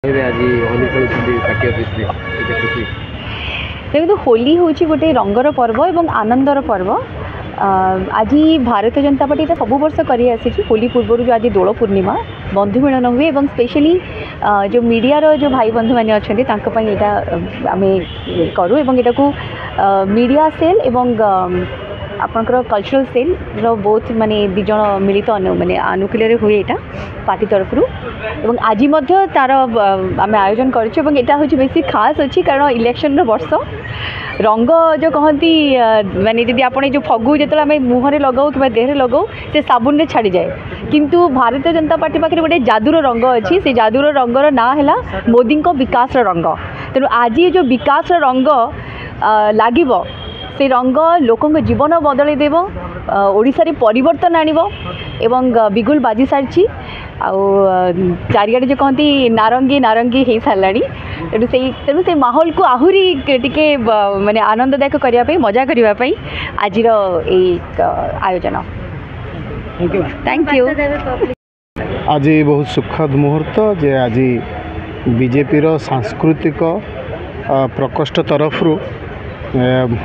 आज Holi खेलुଛନ୍ତି party office रे देखुছি देखो होली हूँ गोटे रंगर पर्व और आनंदर पर्व। आज भारतीय जनता पार्टी सब वर्ष कर होली पूर्व जो आज दोल पूर्णिमा बंधु मिलन हुए और स्पेशली जो मीडिया जो भाई बंधु मैंने अच्छा यहाँ आम करूँ यहाँ मीडिया सेल एवं आपणकर कल्चरल सेल बहुत माने दिज मिलित माने आनुकूल्य हुए यहाँ पार्टी तरफ और आज तार आम आयोजन करूँ बेसी खास अच्छी कारण इलेक्शन वर्ष रंग जो कहती माने जब आप जो फगु जो आम मुहर लगाऊ कि देह लगाऊ से साबुन रे छाड़ी जाए किंतु भारतीय जनता पार्टी पाखे गोटे जादूर रंग अच्छी से जादूर रंगर ना है मोदी विकास रंग तेणु आज जो विकास रंग लगे से रंग लोकों जीवन बदल देव ओडिशा रे परिवर्तन आणिबो एवं बिगुल बाजी सारी चारिआडे जो कहती नारंगी नारंगी हो साराणी तेणु से माहौल को आहरी टिके माने आनंददायक करने मजा करने आज आयोजन। Thank you. आज बहुत सुखद मुहूर्त जे आज बीजेपी सांस्कृतिक प्रकोष्ठ तरफ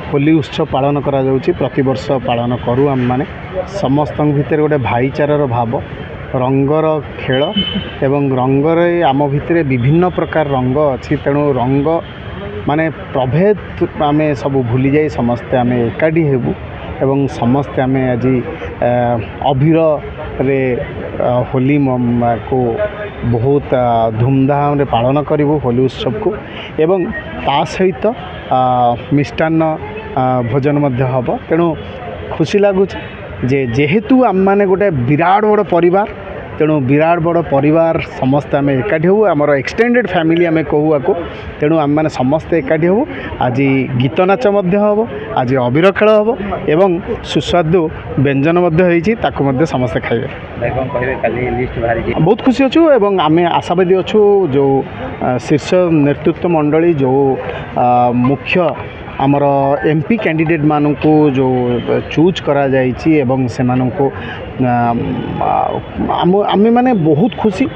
होली उत्सव पालन करा जाउची प्रति वर्ष पालन करूँ आम माने समस्त भितर गोटे भाईचारार भाव रंगर खेल एवं रंगर आम भितर विभिन्न प्रकार रंग अच्छी तेणु रंग माने प्रभेद आम सब भूली जाए समस्ते आम एकाठी हेबू एवं समस्ते आम आज अबीर रे होली को बहुत धूमधाम रे पालन करूँ होली उत्सव को एवं ता सहित मिष्टान्न भोजन मध्य हम तेणु खुशी लगुच जेहेतु आम मैंने गोटे विराट बड़ परिवार तेणु विराट बड़ परिवार समस्ते आम एकाठी हो आमर एक्सटेंडेड फैमिली आम कहू आको तेणु आम मैंने समस्ते एकाठी हो आज गीत नाच हम आज अबीर खेल हम एवं सुस्वादु व्यंजन होती समस्ते खाइबे बहुत खुशी अच्छु एवं आम आशावादी अच्छु जो शीर्ष नेतृत्व मंडली जो मुख्य आमर एमपी कैंडिडेट मानू को जो चूज करा जाइछि एवं से मानू आम माने बहुत खुशी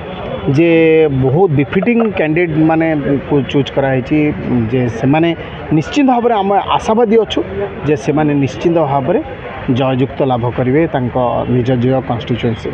जे बहुत बिफिटिंग कैंडिडेट माने को चूज कराई जे से माने निश्चित भाव में आम आशावादी अच्छु जे से माने निश्चित भाव में जययुक्त लाभ करेंगे निज निज कन्स्टिट्युएंसी।